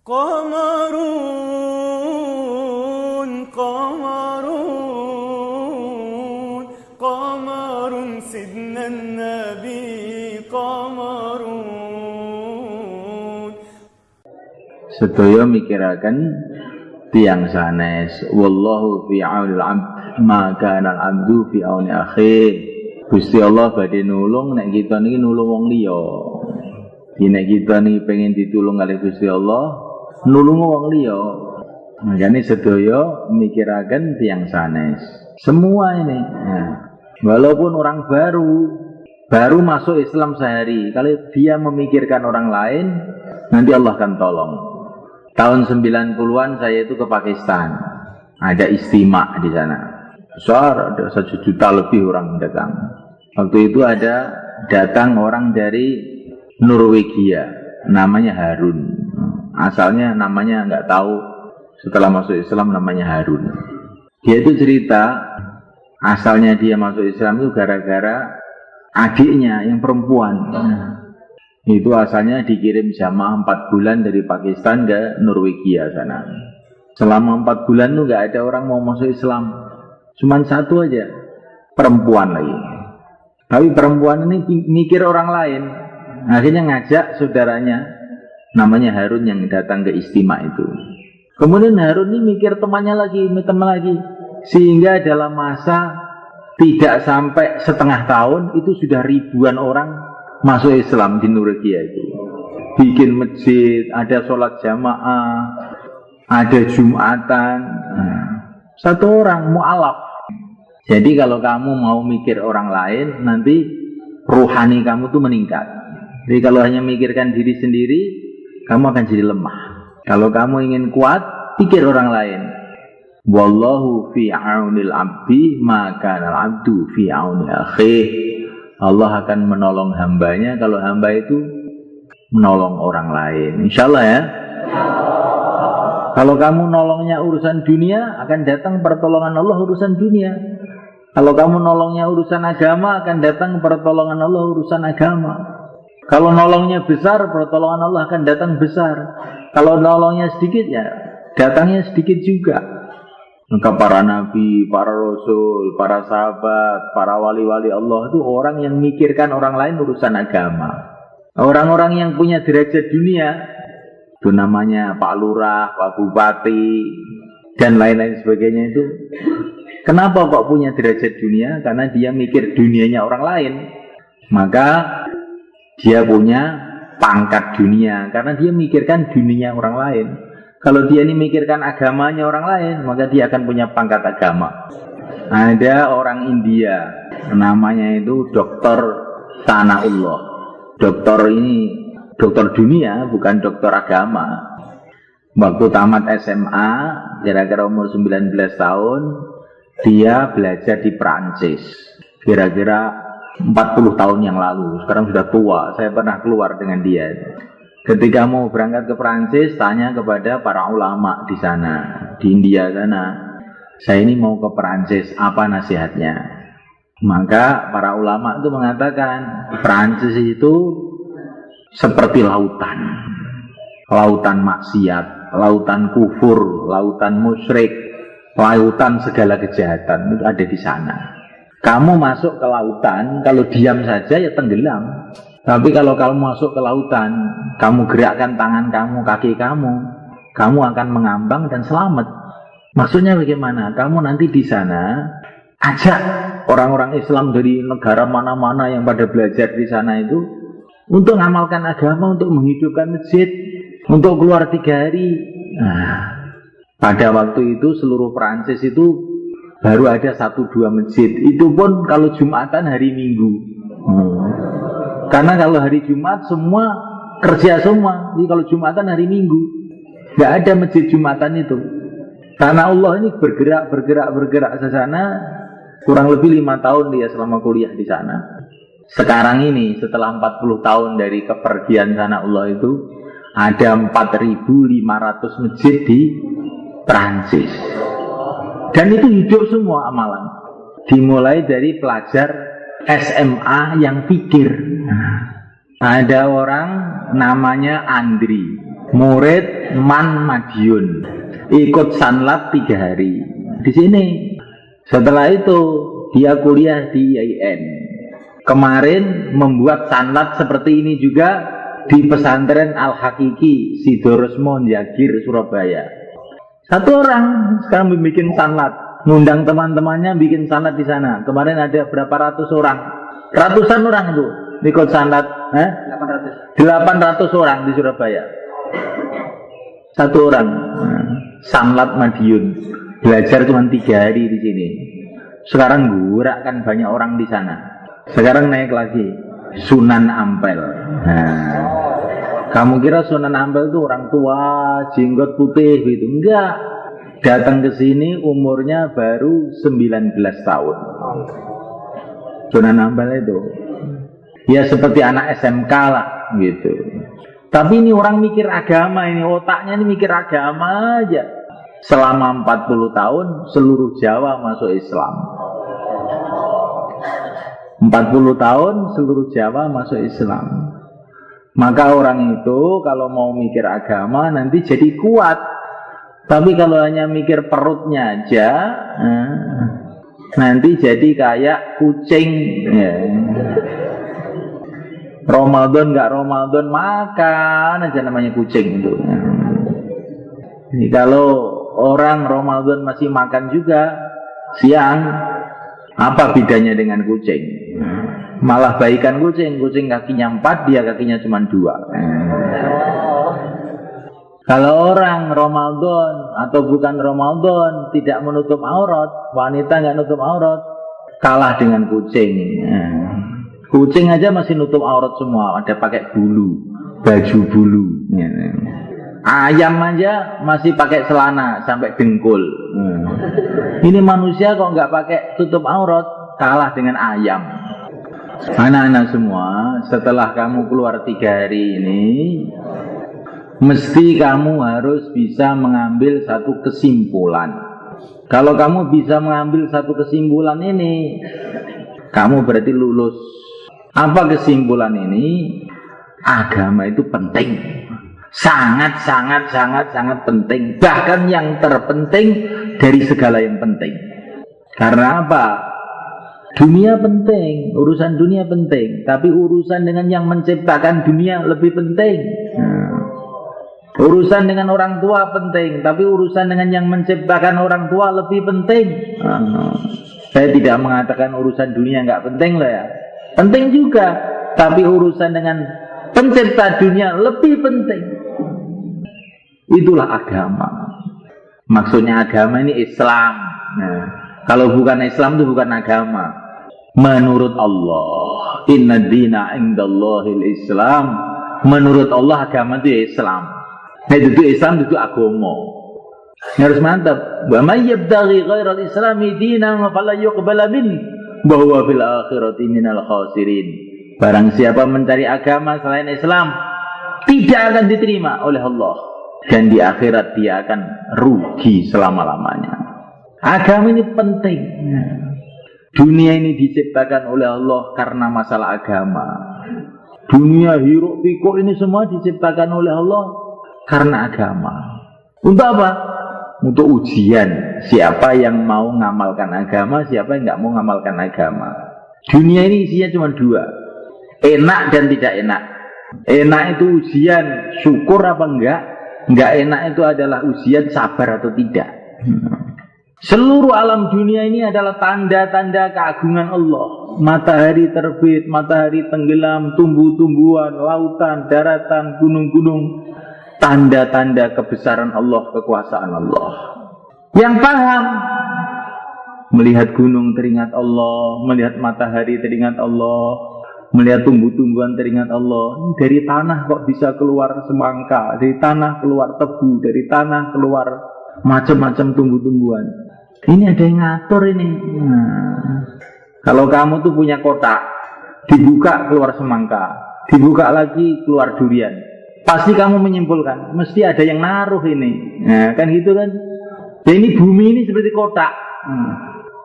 قمرون قمرون قمر سيدنا النبي قمرون. Sedaya mikiraken tiang sanes, wallahu fi aunil abd ma kana al abdu fi auni akhih. Gusti Allah badhe nulung nek kita niki nulung wong liya. Nek kita niki pengen ditulung kalih Gusti Allah, nulung wong liya. Makane sedaya mikiraken tiang sanes. Semua ini. Walaupun orang baru masuk Islam sehari, kalau dia memikirkan orang lain, nanti Allah akan tolong. Tahun 90-an saya itu ke Pakistan, ada istimewa di sana. Besar, ada 1 juta lebih orang datang. Waktu itu ada datang orang dari Norwegia, namanya Harun. Asalnya namanya nggak tahu, setelah masuk Islam namanya Harun. Dia itu cerita, asalnya dia masuk Islam itu gara-gara adiknya yang perempuan. Itu asalnya dikirim jamaah 4 bulan dari Pakistan ke Norwegia sana. Selama 4 bulan itu nggak ada orang mau masuk Islam, cuman 1 aja, perempuan lagi. Tapi perempuan ini mikir orang lain, akhirnya ngajak saudaranya, namanya Harun yang datang ke istimewa itu. Kemudian Harun ini mikir teman lagi, sehingga dalam masa tidak sampai setengah tahun itu sudah ribuan orang masuk Islam di Norwegia itu. Bikin masjid, ada sholat jamaah, ada Jumatan. 1 orang mu'alaf. Jadi kalau kamu mau mikir orang lain, nanti rohani kamu tuh meningkat. Jadi kalau hanya mikirkan diri sendiri, kamu akan jadi lemah. Kalau kamu ingin kuat, pikir orang lain. Wallahu fi aunil abdi maka al abdu fi auni akhih. Allah akan menolong hambanya kalau hamba itu menolong orang lain. Insyaallah ya. Kalau kamu nolongnya urusan dunia, akan datang pertolongan Allah urusan dunia. Kalau kamu nolongnya urusan agama, akan datang pertolongan Allah urusan agama. Kalau nolongnya besar, pertolongan Allah akan datang besar. Kalau nolongnya sedikit, ya datangnya sedikit juga. Maka para nabi, para rasul, para sahabat, para wali-wali Allah itu orang yang mikirkan orang lain urusan agama. Orang-orang yang punya derajat dunia, itu namanya Pak Lurah, Pak Bupati, dan lain-lain sebagainya itu. Kenapa kok punya derajat dunia? Karena dia mikir dunianya orang lain. Maka dia punya pangkat dunia, karena dia mikirkan dunianya orang lain. Kalau dia ini mikirkan agamanya orang lain, maka dia akan punya pangkat agama. Ada orang India, namanya itu Dr. Sanaullah. Dokter ini dokter dunia, bukan dokter agama. Waktu tamat SMA, kira-kira umur 19 tahun, dia belajar di Prancis. Kira-kira 40 tahun yang lalu, sekarang sudah tua. Saya pernah keluar dengan dia. Ketika mau berangkat ke Prancis, tanya kepada para ulama di sana, di India sana, saya ini mau ke Prancis, apa nasihatnya? Maka para ulama itu mengatakan, Prancis itu seperti lautan. Lautan maksiat, lautan kufur, lautan musyrik, lautan segala kejahatan itu ada di sana. Kamu masuk ke lautan, kalau diam saja ya tenggelam. Tapi kalau kamu masuk ke lautan, kamu gerakkan tangan kamu, kaki kamu akan mengambang dan selamat. Maksudnya bagaimana? Kamu nanti di sana ajak orang-orang Islam dari negara mana-mana yang pada belajar di sana itu untuk mengamalkan agama, untuk menghidupkan masjid, untuk keluar 3 hari. Nah, pada waktu itu seluruh Prancis itu baru ada 1-2 masjid. Itu pun kalau Jumatan hari Minggu. Karena kalau hari Jumat semua kerja semua. Jadi kalau Jumatan hari Minggu, nggak ada masjid Jumatan itu. Karena Allah ini bergerak ke sana. Kurang lebih 5 tahun dia selama kuliah di sana. Sekarang ini setelah 40 tahun dari kepergian sana Allah itu, ada 4.500 masjid di Prancis. Dan itu hidup semua amalan. Dimulai dari pelajar SMA yang pikir. Ada orang namanya Andri. murid Man Madiun, ikut sanlat 3 hari di sini. Setelah itu dia kuliah di IAIN. Kemarin membuat sanlat seperti ini juga di pesantren Al-Hakiki Sidoresmo Jagir Surabaya. 1 orang sekarang bikin sanlat, ngundang teman-temannya bikin sanlat di sana. Kemarin ada berapa ratus orang, ratusan orang itu ikut sanlat, 800 orang di Surabaya. 1 orang sanlat Madiun, belajar cuma 3 hari di sini. Sekarang gurak kan banyak orang di sana. Sekarang naik lagi Sunan Ampel. Nah, kamu kira Sunan Ampel itu orang tua, jenggot putih gitu? Enggak. Datang ke sini umurnya baru 19 tahun. Sunan Ampel itu ya seperti anak SMK lah gitu. Tapi ini orang mikir agama, ini otaknya ini mikir agama aja. Selama 40 tahun seluruh Jawa masuk Islam. 40 tahun seluruh Jawa masuk Islam. Maka orang itu kalau mau mikir agama nanti jadi kuat. Tapi kalau hanya mikir perutnya aja, nanti jadi kayak kucing ya. Ramadan nggak Ramadan makan aja namanya kucing itu. Jadi kalau orang Ramadan masih makan juga siang, apa bedanya dengan kucing? Malah baikan kucing. Kucing kakinya 4, dia kakinya cuma 2. Kalau orang Ramadan atau bukan Ramadan tidak menutup aurat, wanita nggak nutup aurat, kalah dengan kucing. Kucing aja masih nutup aurat semua, ada pakai bulu, baju bulu. Ayam aja masih pakai celana sampai dengkul. Ini manusia kok nggak pakai tutup aurat, kalah dengan ayam. Anak-anak semua, setelah kamu keluar 3 hari ini, mesti kamu harus bisa mengambil satu kesimpulan. Kalau kamu bisa mengambil satu kesimpulan ini, kamu berarti lulus. Apa kesimpulan ini? Agama itu penting. Sangat penting. Bahkan yang terpenting dari segala yang penting. Karena apa? Dunia penting, urusan dunia penting, tapi urusan dengan yang menciptakan dunia lebih penting. Urusan dengan orang tua penting, tapi urusan dengan yang menciptakan orang tua lebih penting. Saya tidak mengatakan urusan dunia nggak penting lah ya, penting juga, tapi urusan dengan pencipta dunia lebih penting. Itulah agama. Maksudnya agama ini Islam. Nah, kalau bukan Islam itu bukan agama. Menurut Allah, inna dina indallahil Islam. Menurut Allah agama itu Islam. Nah, itu Islam itu agama. Harus mantap. Wa may yabtaghi ghairal islami dinan fala yuqbala min wa huwa fil akhirati minal khasirin. Barang siapa mencari agama selain Islam, tidak akan diterima oleh Allah, dan di akhirat dia akan rugi selama-lamanya. Agama ini penting. Dunia ini diciptakan oleh Allah karena masalah agama. Dunia hiruk pikuk ini semua diciptakan oleh Allah karena agama. Untuk apa? Untuk ujian. Siapa yang mau ngamalkan agama, siapa yang nggak mau ngamalkan agama. Dunia ini isinya cuma 2, enak dan tidak enak. Enak itu ujian, syukur apa enggak. Enggak enak itu adalah ujian, sabar atau tidak. Seluruh alam dunia ini adalah tanda-tanda keagungan Allah. Matahari terbit, matahari tenggelam, tumbuh-tumbuhan, lautan, daratan, gunung-gunung. Tanda-tanda kebesaran Allah, kekuasaan Allah. Yang paham, melihat gunung teringat Allah, melihat matahari teringat Allah, melihat tumbuh-tumbuhan teringat Allah. Dari tanah kok bisa keluar semangka, dari tanah keluar tebu, dari tanah keluar macam-macam tumbuh-tumbuhan. Ini ada yang ngatur ini. Kalau kamu tuh punya kotak, dibuka keluar semangka, dibuka lagi keluar durian, pasti kamu menyimpulkan mesti ada yang naruh ini. Nah, kan gitu kan. Ya, ini bumi ini seperti kotak.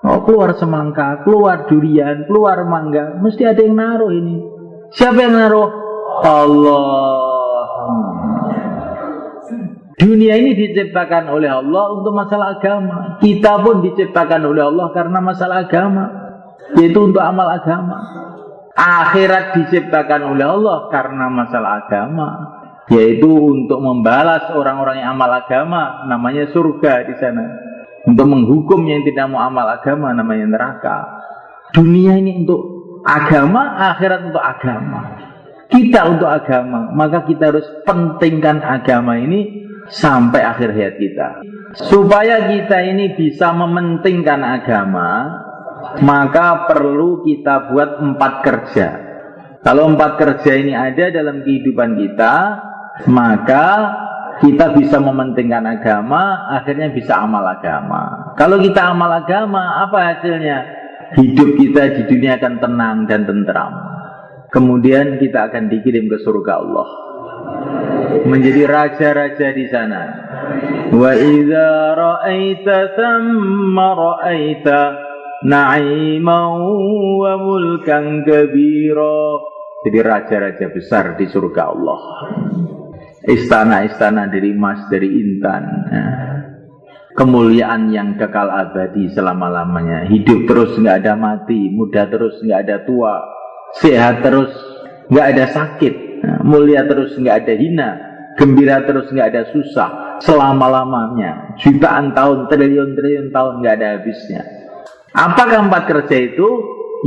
Oh, keluar semangka, keluar durian, keluar mangga, mesti ada yang naruh ini. Siapa yang naruh? Allah. Dunia ini diciptakan oleh Allah untuk masalah agama. Kita pun diciptakan oleh Allah karena masalah agama, yaitu untuk amal agama. Akhirat diciptakan oleh Allah karena masalah agama, yaitu untuk membalas orang-orang yang amal agama, namanya surga di sana. Untuk menghukum yang tidak mau amal agama, namanya neraka. Dunia ini untuk agama, akhirat untuk agama. Kita untuk agama, maka kita harus pentingkan agama ini sampai akhir hayat kita. Supaya kita ini bisa mementingkan agama, maka perlu kita buat 4 kerja. Kalau 4 kerja ini ada dalam kehidupan kita, maka kita bisa mementingkan agama, akhirnya bisa amal agama. Kalau kita amal agama, apa hasilnya? Hidup kita di dunia akan tenang dan tentram. Kemudian kita akan dikirim ke surga Allah, menjadi raja-raja di sana. Wa idza ra'aita thamma ra'aita na'iman wa mulkan kabira. Jadi raja-raja besar di surga Allah. Istana-istana dari emas, dari intan. Kemuliaan yang kekal abadi selama-lamanya. Hidup terus, nggak ada mati. Muda terus, nggak ada tua. Sehat terus, nggak ada sakit. Mulia terus, nggak ada hina. Gembira terus, nggak ada susah. Selama-lamanya, jutaan tahun, triliun-triliun tahun, nggak ada habisnya. Apakah 4 kerja itu?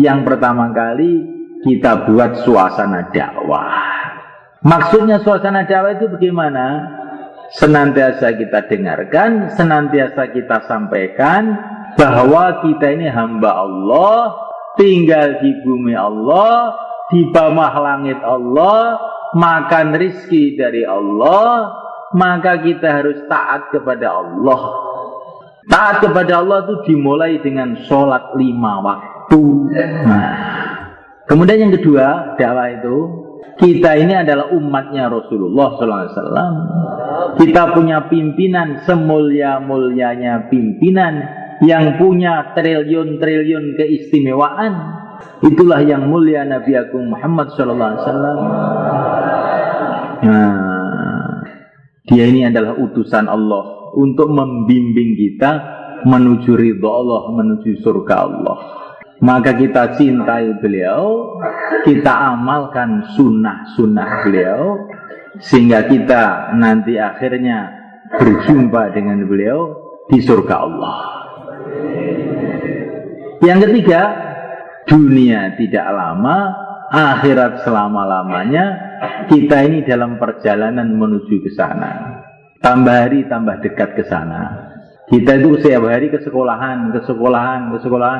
Yang pertama kali kita buat suasana dakwah. Maksudnya suasana dakwah itu bagaimana? Senantiasa kita dengarkan, senantiasa kita sampaikan bahwa kita ini hamba Allah, tinggal di bumi Allah, di bawah langit Allah, makan rizki dari Allah, maka kita harus taat kepada Allah. Taat kepada Allah itu dimulai dengan sholat 5 waktu. Kemudian yang kedua, dakwah itu, kita ini adalah umatnya Rasulullah SAW. Kita punya pimpinan semulia-mulianya pimpinan yang punya triliun-triliun keistimewaan. Itulah yang mulia Nabi Agung Muhammad SAW. Dia ini adalah utusan Allah untuk membimbing kita menuju ridha Allah, menuju surga Allah. Maka kita cintai beliau, kita amalkan sunnah-sunnah beliau, sehingga kita nanti akhirnya berjumpa dengan beliau di surga Allah. Yang ketiga, dunia tidak lama, akhirat selama-lamanya. Kita ini dalam perjalanan menuju ke sana. Tambah hari tambah dekat ke sana. Kita itu setiap hari ke sekolahan,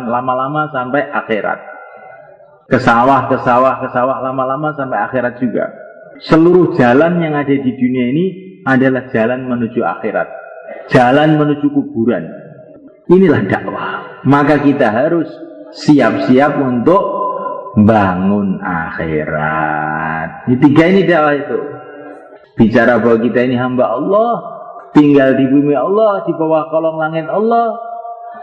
lama-lama sampai akhirat. Ke sawah, lama-lama sampai akhirat juga. Seluruh jalan yang ada di dunia ini adalah jalan menuju akhirat, jalan menuju kuburan. Inilah dakwah. Maka kita harus siap-siap untuk bangun akhirat. Ini 3 ini dakwah itu. Bicara bahwa kita ini hamba Allah, tinggal di bumi Allah, di bawah kolong langit Allah,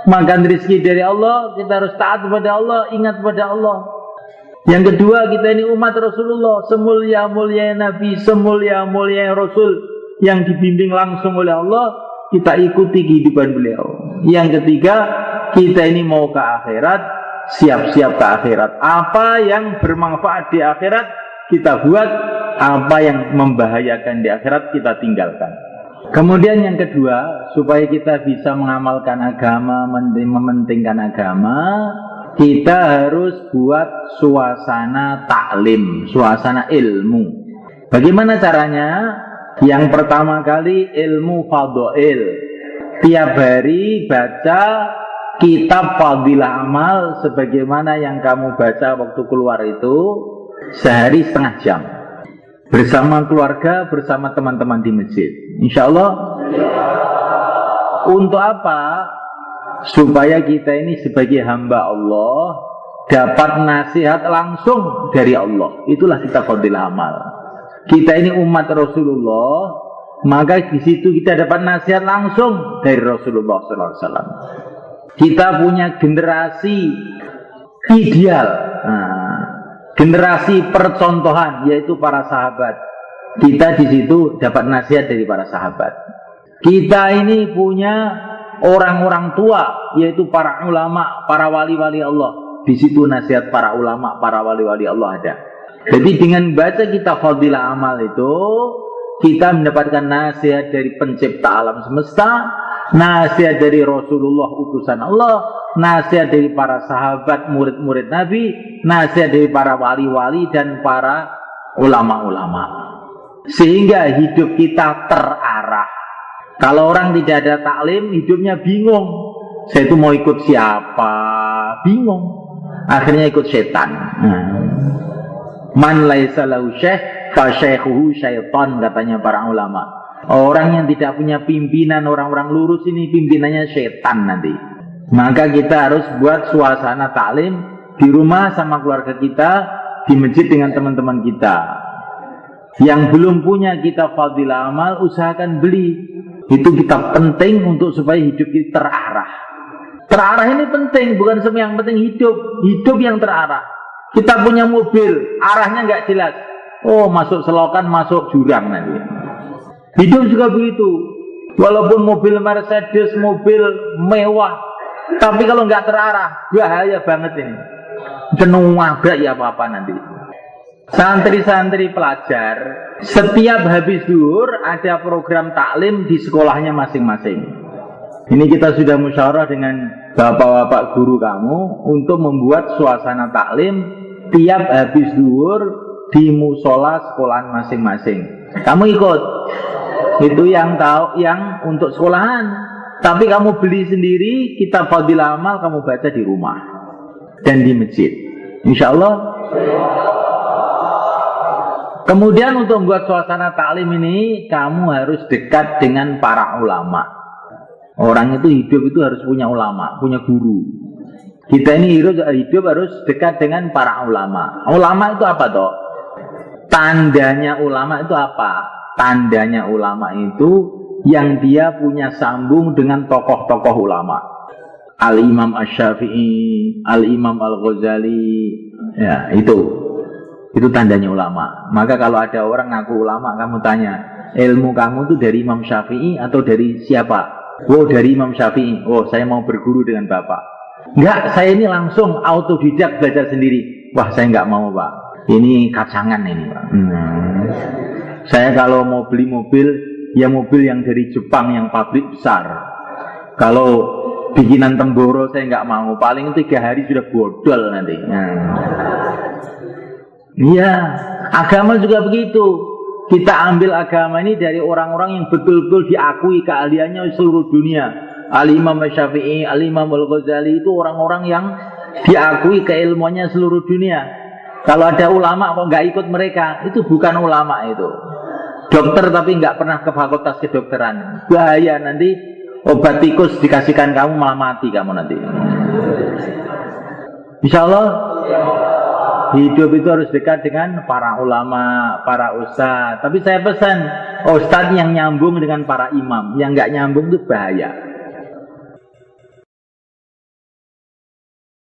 makan rezeki dari Allah, kita harus taat kepada Allah, ingat kepada Allah. Yang kedua, kita ini umat Rasulullah, semulia-mulia Nabi, semulia-mulia Rasul yang dibimbing langsung oleh Allah, kita ikuti kehidupan beliau. Yang ketiga, kita ini mau ke akhirat, siap-siap ke akhirat. Apa yang bermanfaat di akhirat kita buat, apa yang membahayakan di akhirat kita tinggalkan. Kemudian yang kedua, supaya kita bisa mengamalkan agama, mementingkan agama, kita harus buat suasana taklim, suasana ilmu. Bagaimana caranya? Yang pertama kali ilmu fadhail. Tiap hari baca kitab fadilah amal sebagaimana yang kamu baca waktu keluar itu, sehari setengah jam. Bersama keluarga, bersama teman-teman di masjid. Insya Allah. Untuk apa? Supaya kita ini sebagai hamba Allah dapat nasihat langsung dari Allah. Itulah kita fadilah amal. Kita ini umat Rasulullah, maka di situ kita dapat nasihat langsung dari Rasulullah SAW. Kita punya generasi ideal. Generasi percontohan, yaitu para sahabat. kita di situ dapat nasihat dari para sahabat. Kita ini punya orang-orang tua, yaitu para ulama, para wali-wali Allah. Di situ nasihat para ulama, para wali-wali Allah ada. Jadi dengan baca kita Fadilah Amal itu, kita mendapatkan nasihat dari pencipta alam semesta, nasihat dari Rasulullah utusan Allah, nasihat dari para sahabat, murid-murid Nabi, nasihat dari para wali-wali dan para ulama-ulama. Sehingga hidup kita terarah. Kalau orang tidak ada taklim, hidupnya bingung. Saya itu mau ikut siapa? Bingung. Akhirnya ikut setan. Man laisa lahu syekh fa syaikhuhu syaitan, katanya para ulama. Orang yang tidak punya pimpinan, orang-orang lurus ini pimpinannya setan nanti. Maka kita harus buat suasana taklim di rumah sama keluarga kita, di masjid dengan teman-teman kita. Yang belum punya kitab Fadilah Amal, usahakan beli. Itu kitab penting untuk supaya hidup kita terarah. Terarah ini penting, bukan semua yang penting hidup yang terarah. Kita punya mobil, arahnya nggak jelas. Oh, masuk selokan, masuk jurang nanti. Hidup juga begitu. Walaupun mobil Mercedes, mobil mewah, tapi kalau nggak terarah, bahaya banget ini. Jenuh nabrak ya apa-apa nanti. Santri-santri pelajar, setiap habis zuhur ada program taklim di sekolahnya masing-masing. Ini kita sudah musyawarah dengan bapak-bapak guru kamu untuk membuat suasana taklim tiap habis zuhur di musola sekolahan masing-masing. Kamu ikut. Itu yang tahu, yang untuk sekolahan. Tapi kamu beli sendiri kitab Fadilah Amal, kamu baca di rumah dan di masjid. Insya Allah. Kemudian untuk membuat suasana taklim ini, kamu harus dekat dengan para ulama. Orang itu hidup itu harus punya ulama, punya guru. Kita ini hidup harus dekat dengan para ulama. Ulama itu apa toh? Tandanya ulama itu apa? Tandanya ulama itu yang dia punya sambung dengan tokoh-tokoh ulama. Al-Imam Asy-Syafi'i, Al-Imam Al-Ghazali, ya itu tandanya ulama. Maka kalau ada orang ngaku ulama, kamu tanya, ilmu kamu itu dari Imam Syafi'i atau dari siapa? Oh, dari Imam Syafi'i. Oh, saya mau berguru dengan bapak. Enggak, saya ini langsung autodidak belajar sendiri. Wah, saya enggak mau, Pak. Ini kacangan ini, Pak. Saya kalau mau beli mobil, ya mobil yang dari Jepang, yang pabrik besar. Kalau bikinan Temboro saya enggak mau. Paling 3 hari sudah bodol nanti. Iya, agama juga begitu. Kita ambil agama ini dari orang-orang yang betul-betul diakui keahliannya seluruh dunia. Al-Imam Syafi'i, Al-Imam Al-Ghazali itu orang-orang yang diakui keilmuannya seluruh dunia. Kalau ada ulama kok nggak ikut mereka, itu bukan ulama itu. Dokter tapi nggak pernah ke fakultas kedokteran. Bahaya, nanti obat tikus dikasihkan kamu malah mati kamu nanti. Insya Allah. Hidup itu harus dekat dengan para ulama, para ustadz. Tapi saya pesan, ustadz yang nyambung dengan para imam. Yang nggak nyambung itu bahaya.